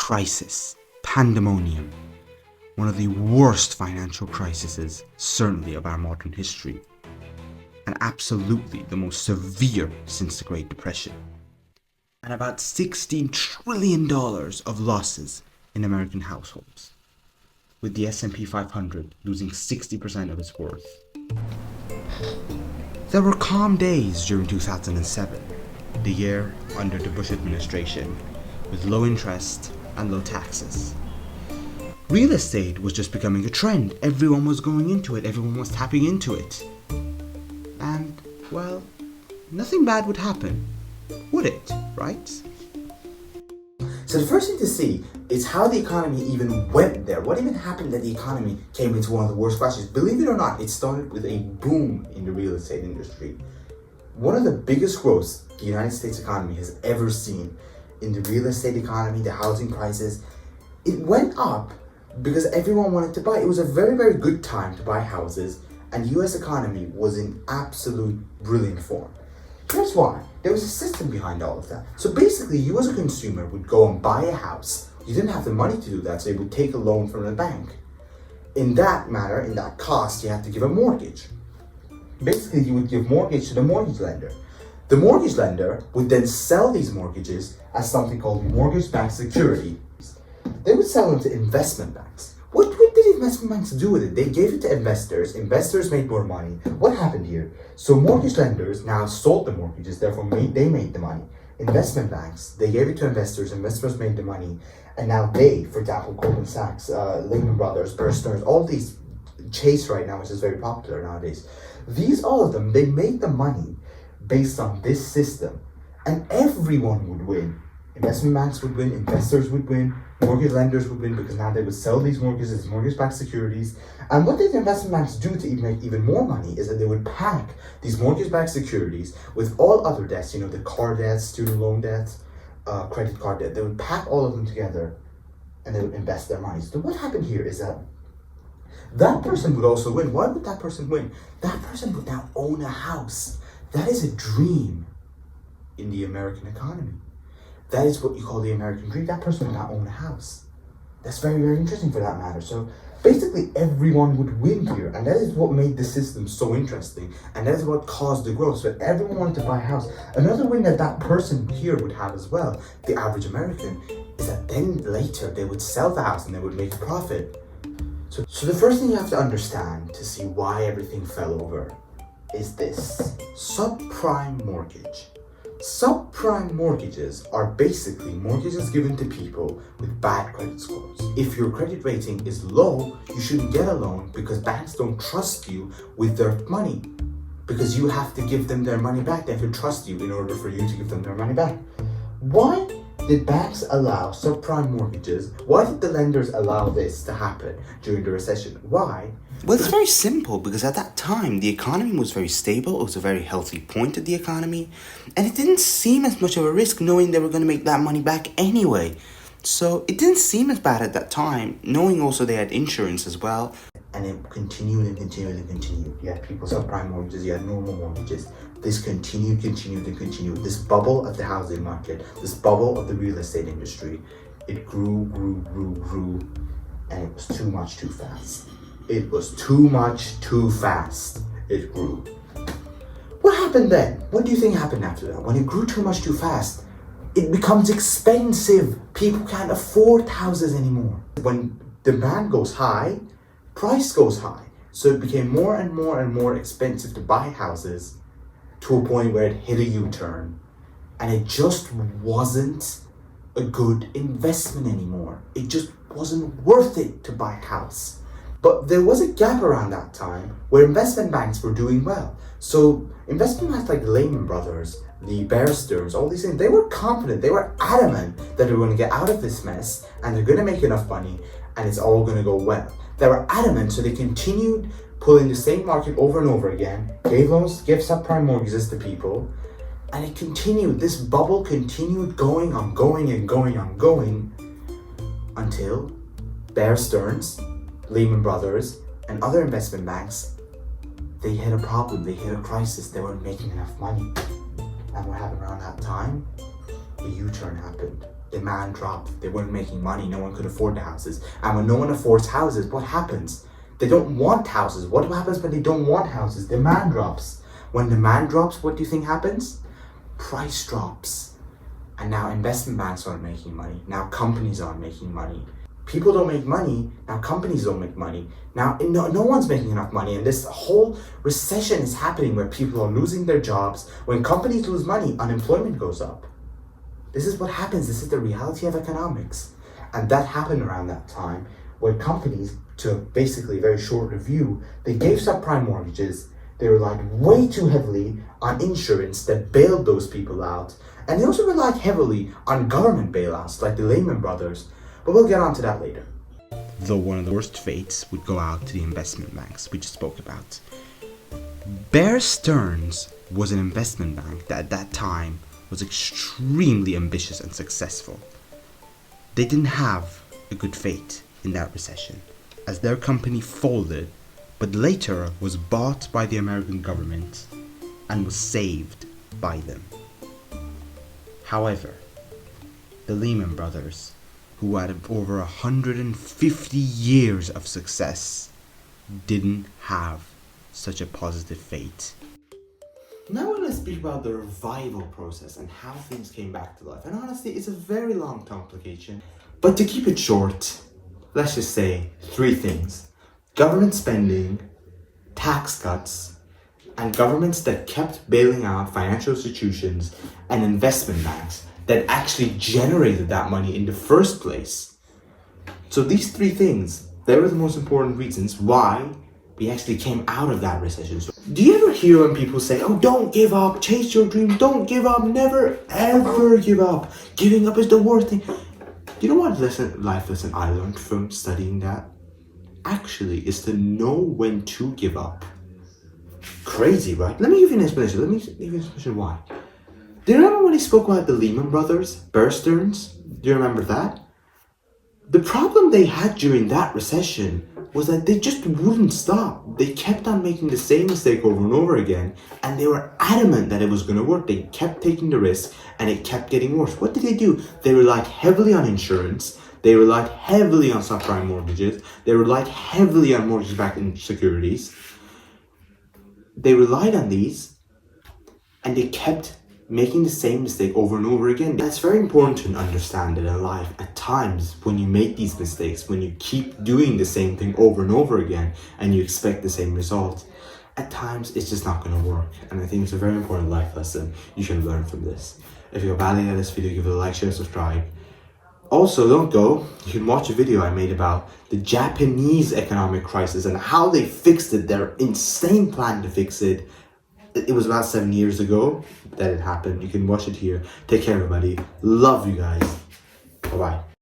crisis, pandemonium, one of the worst financial crises, certainly of our modern history, and absolutely the most severe since the Great Depression. And about $16 trillion of losses in American households, with the S&P 500 losing 60% of its worth. There were calm days during 2007, the year under the Bush administration, with low interest and low taxes. Real estate was just becoming a trend. Everyone was going into it, everyone was tapping into it. And, well, nothing bad would happen, would it, right? So the first thing to see is how the economy even went there. What even happened that the economy came into one of the worst crashes? Believe it or not, it started with a boom in the real estate industry. One of the biggest growths the United States economy has ever seen in the real estate economy, the housing prices, it went up because everyone wanted to buy. It was a very, very good time to buy houses, and the US economy was in absolute brilliant form. Here's why. There was a system behind all of that. So basically, you as a consumer would go and buy a house. You didn't have the money to do that, so you would take a loan from the bank. In that matter, in that cost, you had to give a mortgage. Basically, you would give mortgage to the mortgage lender. The mortgage lender would then sell these mortgages as something called mortgage-backed security. They would sell them to investment banks. What did investment banks do with it? They gave it to investors. Investors made more money. What happened here? So mortgage lenders now sold the mortgages, therefore they made the money. Investment banks, they gave it to investors. Investors made the money. And now they, for example, Goldman Sachs, Lehman Brothers, Bear Stearns, all these, Chase right now, which is very popular nowadays. All of them, they made the money based on this system. And everyone would win. Investment banks would win, investors would win, mortgage lenders would win, because now they would sell these mortgages as mortgage-backed securities. And what did the investment banks do to make even more money is that they would pack these mortgage-backed securities with all other debts, the car debts, student loan debts, credit card debt. They would pack all of them together and they would invest their money. So what happened here is that person would also win. Why would that person win? That person would now own a house. That is a dream in the American economy. That is what you call the American dream. That person would now own a house. That's very, very interesting for that matter. So basically everyone would win here. And that is what made the system so interesting. And that is what caused the growth. So everyone wanted to buy a house. Another win that person here would have as well, the average American, is that then later they would sell the house and they would make a profit. So the first thing you have to understand to see why everything fell over is this: subprime mortgage. Subprime mortgages are basically mortgages given to people with bad credit scores. If your credit rating is low, you shouldn't get a loan because banks don't trust you with their money. Because you have to give them their money back. They have to trust you in order for you to give them their money back. Why did banks allow subprime mortgages? Why did the lenders allow this to happen during the recession? Why? Well, it's very simple, because at that time, the economy was very stable. It was a very healthy point of the economy. And it didn't seem as much of a risk knowing they were going to make that money back anyway. So it didn't seem as bad at that time, knowing also they had insurance as well. And it continued and continued and continued. You had people's subprime mortgages, you had normal mortgages. This continued. This bubble of the housing market, this bubble of the real estate industry, it grew, and it was too much too fast. It was too much too fast. It grew. What happened then? What do you think happened after that? When it grew too much too fast, it becomes expensive. People can't afford houses anymore. When demand goes high, price goes high. So it became more and more expensive to buy houses, to a point where it hit a U-turn. And it just wasn't a good investment anymore. It just wasn't worth it to buy a house. But there was a gap around that time where investment banks were doing well. So investment banks like Lehman Brothers, the Bear Stearns, all these things, they were confident, they were adamant that they're going to get out of this mess and they're going to make enough money and it's all going to go well. They were adamant, so they continued pulling the same market over and over again, gave subprime mortgages to people, and it continued. This bubble continued going until Bear Stearns, Lehman Brothers, and other investment banks, they hit a problem, they hit a crisis, they weren't making enough money. And what happened around that time? A U-turn happened. demand dropped. They weren't making money. No one could afford the houses. And when no one affords houses, what happens? They don't want houses. What happens when they don't want houses? Demand drops. When demand drops, what do you think happens? Price drops. And now investment banks aren't making money. Now companies aren't making money. People don't make money. Now companies don't make money. Now no one's making enough money. And this whole recession is happening where people are losing their jobs. When companies lose money, unemployment goes up. This is what happens. This is the reality of economics. And that happened around that time where companies, to basically a very short review, they gave subprime mortgages. They relied way too heavily on insurance that bailed those people out. And they also relied heavily on government bailouts like the Lehman Brothers. But we'll get on to that later. Though one of the worst fates would go out to the investment banks we just spoke about. Bear Stearns was an investment bank that at that time was extremely ambitious and successful. They didn't have a good fate in that recession, as their company folded, but later was bought by the American government and was saved by them. However, the Lehman Brothers, who had over 150 years of success, didn't have such a positive fate. Now we're going to speak about the revival process and how things came back to life. And honestly, it's a very long complication. But to keep it short, let's just say 3 things. Government spending, tax cuts, and governments that kept bailing out financial institutions and investment banks that actually generated that money in the first place. So these 3 things, they were the most important reasons why we actually came out of that recession. So, do you ever hear when people say, oh, don't give up, chase your dreams, don't give up, never ever give up. Giving up is the worst thing. You know what life lesson I learned from studying that? Actually, is to know when to give up. Crazy, right? Let me give you an explanation. Let me give you an explanation why. Do you remember when he spoke about the Lehman Brothers, Bear Stearns? Do you remember that? The problem they had during that recession was that they just wouldn't stop. They kept on making the same mistake over and over again, and they were adamant that it was going to work. They kept taking the risk, and it kept getting worse. What did they do? They relied heavily on insurance. They relied heavily on subprime mortgages. They relied heavily on mortgage-backed securities. They relied on these, and they kept making the same mistake over and over again. That's very important to understand that in life, at times when you make these mistakes, when you keep doing the same thing over and over again and you expect the same result, at times it's just not going to work. And I think it's a very important life lesson you should learn from this. If you're valuing at this video, give it a like, share, subscribe. Also, don't go. You can watch a video I made about the Japanese economic crisis and how they fixed it, their insane plan to fix it. It was about 7 years ago that it happened. You can watch it here. Take care, everybody. Love you guys. Bye-bye.